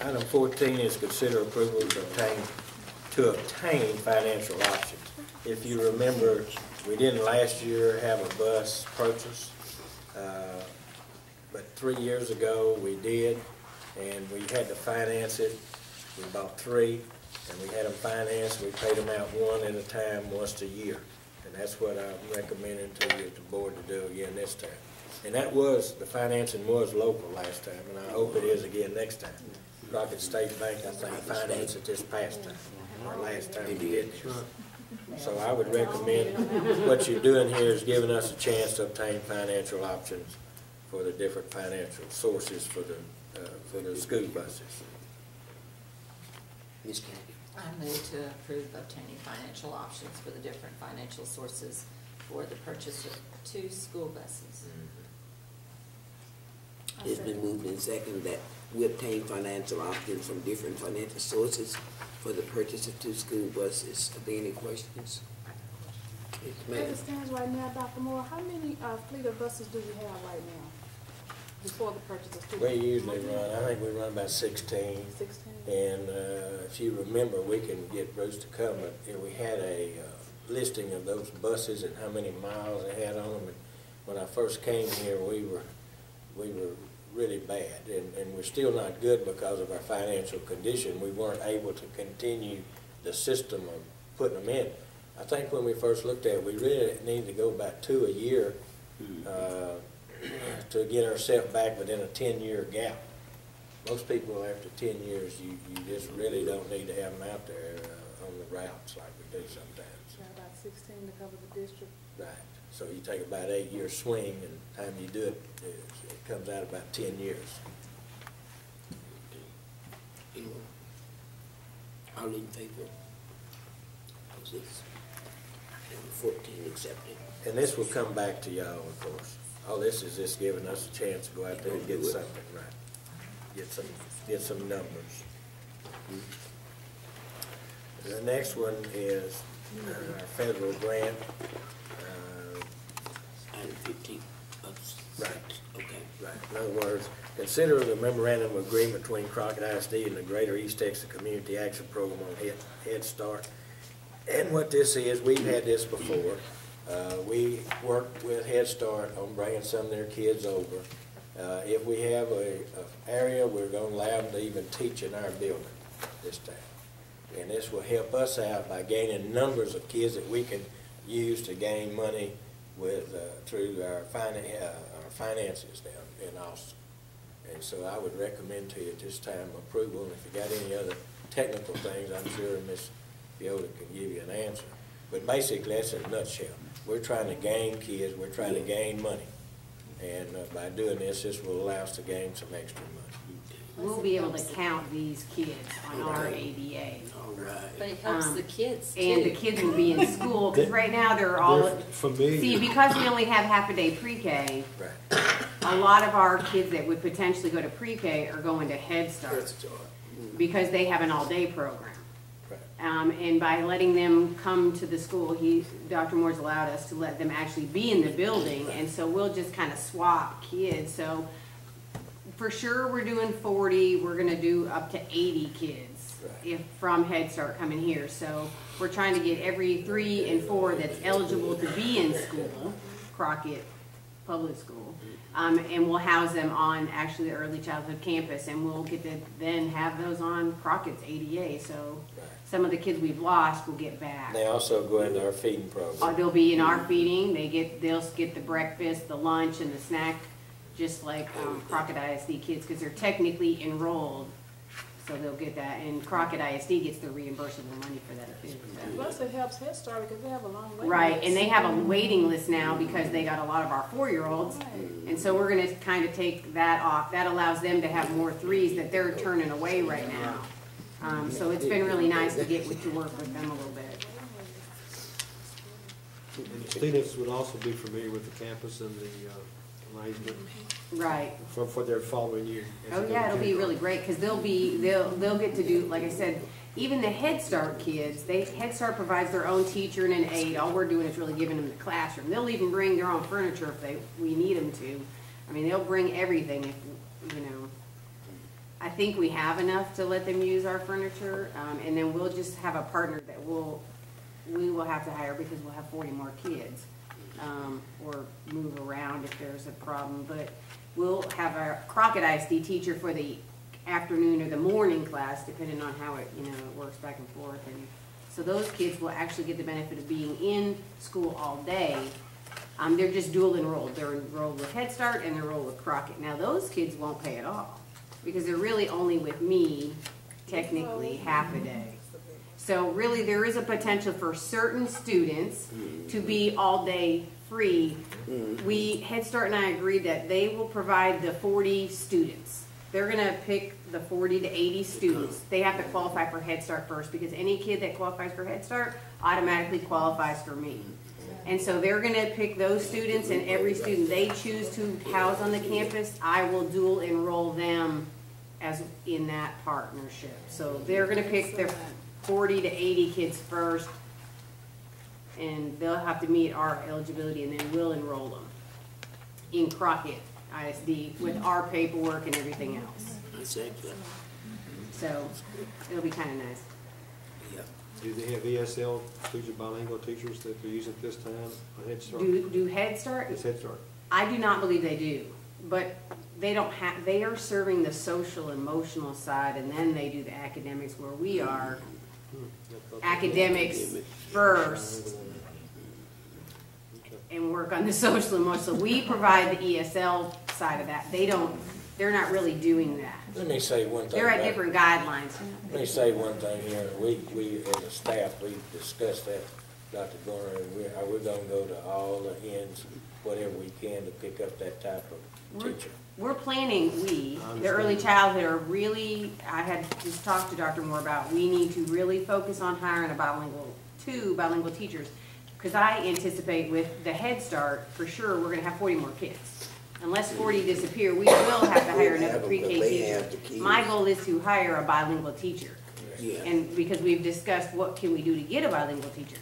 Item 14 is consider approval to obtain financial options. If you remember, we didn't last year have a bus purchase, but 3 years ago we did, and we had to finance it. We bought 3, and we had them financed. We paid them out one at a time, once a year, and that's what I'm recommending to you, the board, to do again this time. And that was, the financing was local last time, and I hope it is again next time. Crockett State Bank, I think, financed it this past time, or last time we did this. So I would recommend, what you're doing here is giving us a chance to obtain financial options for the different financial sources for the school buses. Ms. Kennedy. I move to approve obtaining financial options for the different financial sources for the purchase of 2 school buses. It's been moved and seconded that we obtain financial options from different financial sources for the purchase of 2 school buses. Are there any questions? Yes, ma'am. As it stands right now, Dr. Moore, how many fleet of buses do we have right now before the purchase of 2? We usually run, I think we run about 16. 16. And if you remember, we can get Bruce to come, but we had a listing of those buses and how many miles they had on them. And when I first came here, we were really bad, and we're still not good because of our financial condition. We weren't able to continue the system of putting them in. I think when we first looked at it, we really need to go about 2 a year to get ourselves back within a 10-year gap. Most people, after 10 years, you just really don't need to have them out there on the routes like we do sometimes. Yeah, about 16 to cover the district. Right. So you take about 8-year swing, and the time you do it, it comes out about 10 years. Anyone? All in favor? How's this? Number 14 accepted. And this will come back to y'all, of course. All this is just giving us a chance to go out there and get something right. Get some numbers. The next one is our federal grant. Item 15. Right. Okay. Right. In other words, consider the memorandum of agreement between Crockett ISD and the Greater East Texas Community Action Program on Head Start. And what this is, we've had this before. We worked with Head Start on bringing some of their kids over. If we have an area, we're going to allow them to even teach in our building this time. And this will help us out by gaining numbers of kids that we can use to gain money with through our finances down in Austin. And so I would recommend to you at this time approval. And if you got any other technical things, I'm sure Ms. Viola can give you an answer. But basically, that's in a nutshell. We're trying to gain kids. We're trying to gain money. And by doing this, this will allow us to gain some extra money. We'll be able to count these kids on our ADA. All right. But it helps the kids, too. And the kids will be in school, because right now they're all, see, because we only have half a day pre-K, Right. a lot of our kids that would potentially go to pre-K are going to Head Start because they have an all-day program. Right. And by letting them come to the school, Dr. Moore's allowed us to let them actually be in the building, and so we'll just kind of swap kids. So for sure we're doing 40, we're going to do up to 80 kids if from Head Start coming here. So we're trying to get every 3 and 4 that's eligible to be in school, Crockett Public School, and we'll house them on actually the early childhood campus, and we'll get to then have those on Crockett's ADA. So some of the kids we've lost will get back. They also go into our feeding program. They'll be in our feeding. They'll get the breakfast, the lunch, and the snack, just like Crockett ISD kids, because they're technically enrolled, so they'll get that. And Crockett ISD gets the reimbursable money for that too. So. Plus, it helps Head Start because they have a long waiting Right, list. and they have a waiting list now because they got a lot of our 4-year-olds, and so we're going to kind of take that off. That allows them to have more 3s that they're turning away right now. So it's been really nice to get to work with them a little bit. And the students would also be familiar with the campus and the arrangement Right. for their following year. Oh yeah, it'll be really great because they'll get to do, like I said, even the Head Start kids. Head Start provides their own teacher and an aide. All we're doing is really giving them the classroom. They'll even bring their own furniture if we need them to. I mean, they'll bring everything if you know. I think we have enough to let them use our furniture, and then we'll just have a partner that we will have to hire because we'll have 40 more kids, or move around if there's a problem. But we'll have a Crockett ISD teacher for the afternoon or the morning class, depending on how it, it works back and forth. And so those kids will actually get the benefit of being in school all day. They're just dual enrolled. They're enrolled with Head Start and they're enrolled with Crockett. Now those kids won't pay at all because they're really only with me technically half a day. So really there is a potential for certain students to be all day free. Head Start and I agreed that they will provide the 40 students. They're gonna pick the 40 to 80 students. They have to qualify for Head Start first because any kid that qualifies for Head Start automatically qualifies for me. And so they're gonna pick those students, and every student they choose to house on the campus, I will dual enroll them as in that partnership. So they're gonna pick their 40 to 80 kids first, and they'll have to meet our eligibility, and then we'll enroll them in Crockett ISD with our paperwork and everything else. Exactly. So it'll be kind of nice. Yeah. Do they have ESL teacher, bilingual teachers that they use at this time on Head Start? Do Head Start? It's Head Start. I do not believe they do, but they don't have. They are serving the social, emotional side, and then they do the academics where we are academics first and work on the social and emotional. So we provide the ESL side of that. They don't. They're not really doing that. Let me say one thing. They're at different guidelines. Let me say one thing here. We as a staff, we discussed that, Dr. Garner, and we're gonna go to all the ends, whatever we can to pick up that type of teacher. We're planning, the early childhood are really, I had just talked to Dr. Moore about, we need to really focus on hiring two bilingual teachers. Because I anticipate with the Head Start, for sure, we're gonna have 40 more kids. Unless 40 disappear, we will have to hire another pre-K teacher. My goal is to hire a bilingual teacher. Yeah. And because we've discussed what can we do to get a bilingual teacher.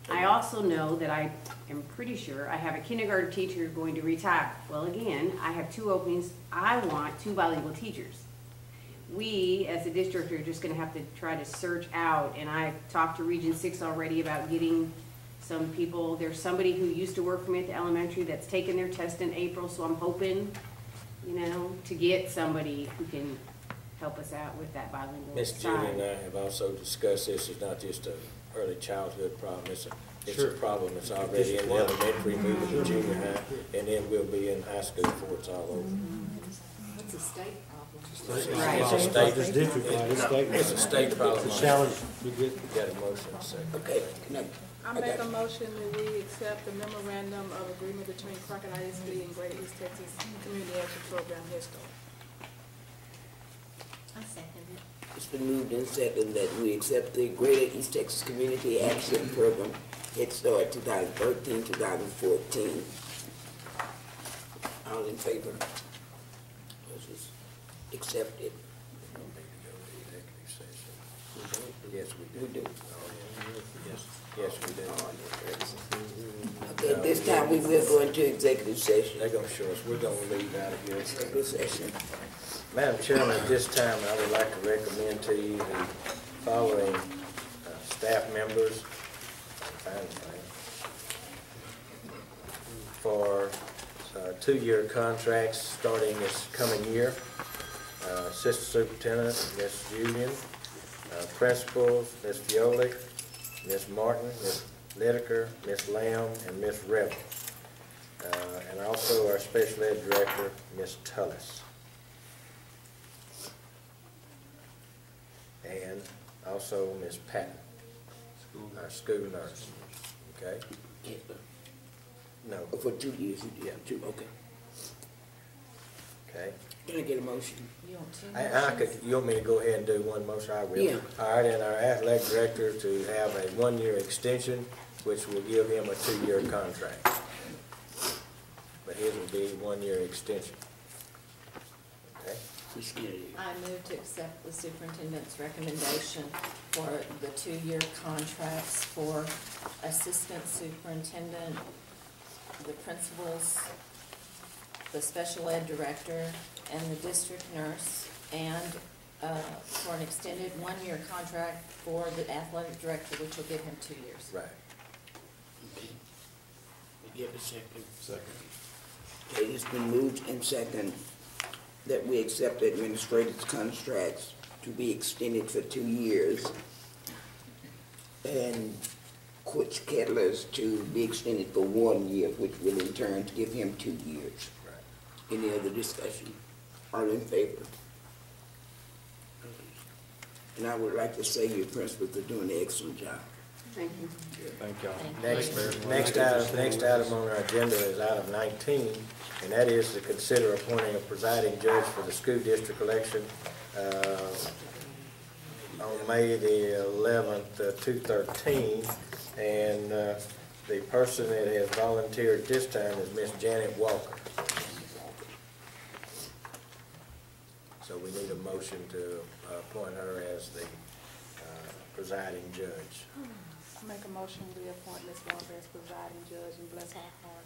I also know that I am pretty sure I have a kindergarten teacher going to retire. Well, again, I have 2 openings. I want 2 bilingual teachers. We, as a district, are just gonna have to try to search out, and I've talked to Region 6 already about getting some people. There's somebody who used to work for me at the elementary that's taken their test in April, so I'm hoping, to get somebody who can help us out with that bilingual Miss Julie and side. I have also discussed this is not just a early childhood problem, it's Sure. a problem that's already in the elementary, moving to junior high, and then we'll be in high school before it's all over. That's a state problem. Right. It's a state, It's district-wide, it's state. it's a state problem. It's a challenge we get. We got a motion, a second. Okay. Now, I make a motion that we accept the memorandum of agreement between Crockett ISD and Greater East Texas Community Action Program, Head Start. I second it. it's been moved and seconded that we accept the Greater East Texas Community Action Program, Head Start 2013, 2014. All in favor? This is accepted. We don't need to go to executive session. Yes, we We do. do. Yes, we do. Okay, at this time, we will go into executive session. They're gonna show us, we're gonna leave out of here. Executive session. Madam Chairman, at this time, I would like to recommend to you the following staff members for 2-year contracts starting this coming year. Assistant Superintendent, Ms. Julian, Principals, Ms. Fioli, Ms. Martin, Ms. Lideker, Ms. Lamb, and Ms. Revel. And also our Special Ed Director, Ms. Tullis. And also Ms. Patton, our school nurse. Okay? Yes, sir. No, For 2 years, you did, 2, okay. okay. Can I get a motion? You want 2 I could, motions? you want me to go ahead and do one motion? I will. Yeah. All right, and our athletic director to have a 1-year extension, which will give him a 2-year contract. But his will be 1-year extension. Okay? Ms. Kennedy. I move to accept the superintendent's recommendation for the 2-year contracts for assistant superintendent, the principals, the special ed director, and the district nurse and for an extended one-year contract for the athletic director, which will give him 2 years. Right. Okay. We give a second. Second. Okay, it's been moved and second that we accept the administrator's contracts to be extended for 2 years and Coach Kettler's to be extended for 1 year, which will in turn give him 2 years. Right. Any other discussion? All in favor? And I would like to say your principals are doing an excellent job. Thank you. Thank y'all. Next item on our agenda is item 19, and that is to consider appointing a presiding judge for the school district election on May the 11th, 2013. And the person that has volunteered this time is Miss Janet Walker. So we need a motion to appoint her as the presiding judge. I make a motion, we appoint Ms. Walker as presiding judge and bless our heart.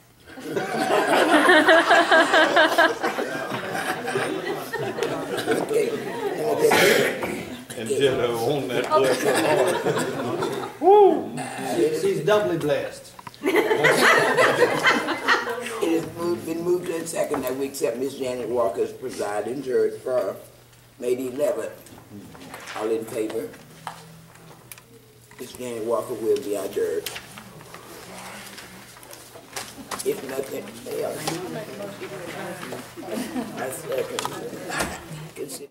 And ditto on that bless her heart. Woo! She's doubly blessed. It has been moved and second that we accept Ms. Janet Walker as presiding judge for May the 11th. All in favor? Ms. Janet Walker will be our judge. If nothing else, I second. Consider